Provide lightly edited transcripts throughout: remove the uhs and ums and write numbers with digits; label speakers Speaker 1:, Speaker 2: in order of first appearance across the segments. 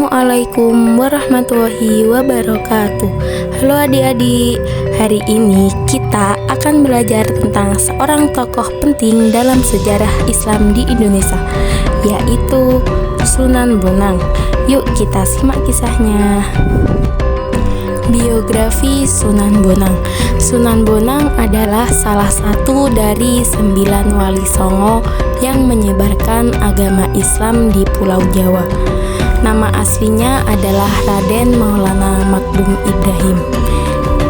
Speaker 1: Assalamualaikum warahmatullahi wabarakatuh. Halo adik-adik, hari ini kita akan belajar tentang seorang tokoh penting dalam sejarah Islam di Indonesia, yaitu Sunan Bonang. Yuk kita simak kisahnya. Biografi Sunan Bonang. Sunan Bonang adalah salah satu dari 9 wali songo yang menyebarkan agama Islam di Pulau Jawa. Nama aslinya adalah Raden Maulana Magdum Ibrahim.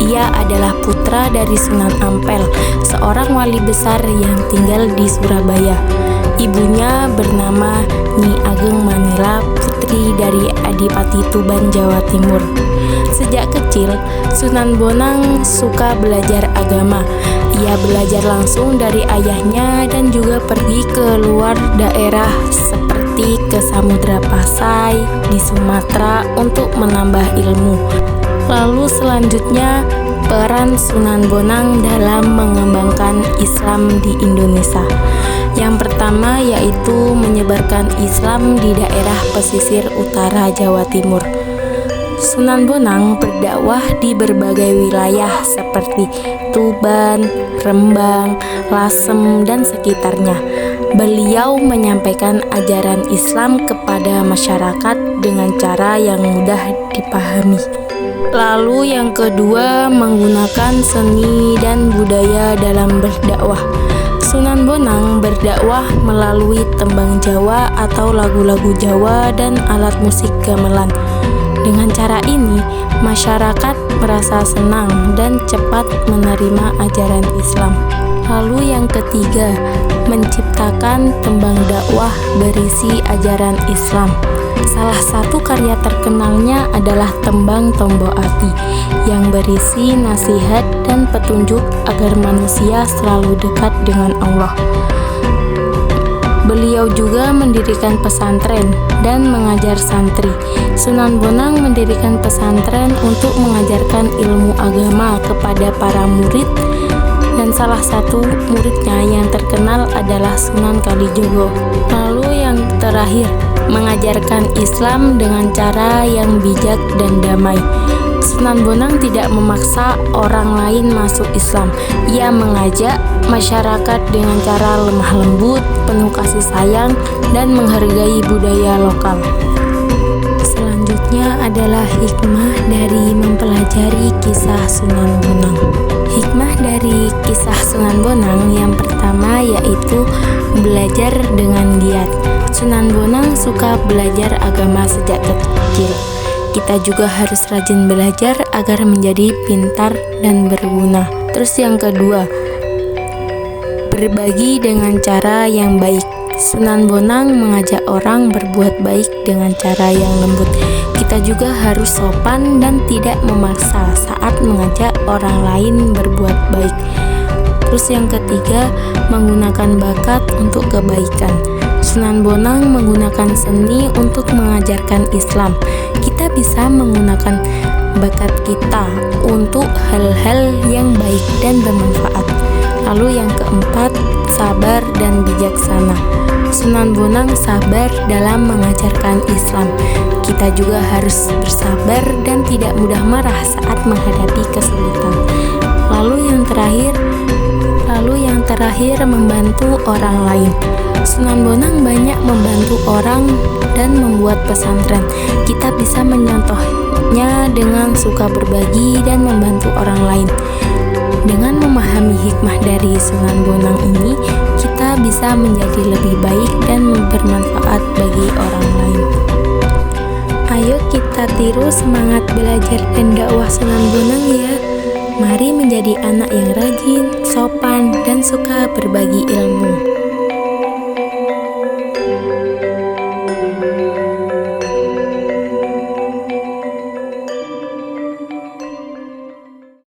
Speaker 1: Ia adalah putra dari Sunan Ampel, seorang wali besar yang tinggal di Surabaya. Ibunya bernama Nyi Ageng Manila, putri dari Adipati Tuban, Jawa Timur. Sejak kecil, Sunan Bonang suka belajar agama. Ia belajar langsung dari ayahnya dan juga pergi ke luar daerah seperti ke Samudra Pasai di Sumatera untuk menambah ilmu. Lalu selanjutnya, peran Sunan Bonang dalam mengembangkan Islam di Indonesia. Yang pertama yaitu menyebarkan Islam di daerah pesisir utara Jawa Timur. Sunan Bonang berdakwah di berbagai wilayah seperti Tuban, Rembang, Lasem, dan sekitarnya. Beliau menyampaikan ajaran Islam kepada masyarakat dengan cara yang mudah dipahami. Lalu yang kedua, menggunakan seni dan budaya dalam berdakwah. Sunan Bonang berdakwah melalui tembang Jawa atau lagu-lagu Jawa dan alat musik gamelan. Dengan cara ini, masyarakat merasa senang dan cepat menerima ajaran Islam. Lalu yang ketiga, menciptakan tembang dakwah berisi ajaran Islam. Salah satu karya terkenalnya adalah tembang Tombo Ati yang berisi nasihat dan petunjuk agar manusia selalu dekat dengan Allah. Beliau juga mendirikan pesantren dan mengajar santri. Sunan Bonang mendirikan pesantren untuk mengajarkan ilmu agama kepada para murid, dan salah satu muridnya yang terkenal adalah Sunan Kalijogo. Lalu yang terakhir, mengajarkan Islam dengan cara yang bijak dan damai. Sunan Bonang tidak memaksa orang lain masuk Islam. Ia mengajak masyarakat dengan cara lemah lembut, penuh kasih sayang, dan menghargai budaya lokal. Selanjutnya adalah hikmah dari mempelajari kisah Sunan Bonang. Hikmah dari kisah Sunan Bonang yang pertama yaitu belajar dengan giat. Sunan Bonang suka belajar agama sejak kecil. Kita juga harus rajin belajar agar menjadi pintar dan berguna. Terus yang kedua, berbagi dengan cara yang baik. Sunan Bonang mengajak orang berbuat baik dengan cara yang lembut. Kita juga harus sopan dan tidak memaksa saat mengajak orang lain berbuat baik. Terus yang ketiga, menggunakan bakat untuk kebaikan. Sunan Bonang menggunakan seni untuk mengajarkan Islam. Kita bisa menggunakan bakat kita untuk hal-hal yang baik dan bermanfaat. Lalu yang keempat, sabar dan bijaksana. Sunan Bonang sabar dalam mengajarkan Islam. Kita juga harus bersabar dan tidak mudah marah saat menghadapi kesulitan. Lalu yang terakhir membantu orang lain. Sunan Bonang banyak membantu orang dan membuat pesantren. Kita bisa menyontohnya dengan suka berbagi dan membantu orang lain. Dengan memahami hikmah dari Sunan Bonang ini, kita bisa menjadi lebih baik dan bermanfaat bagi orang lain. Ayo kita tiru semangat belajar dan dakwah Sunan Bonang ya. Mari menjadi anak yang rajin, sopan, dan suka berbagi ilmu.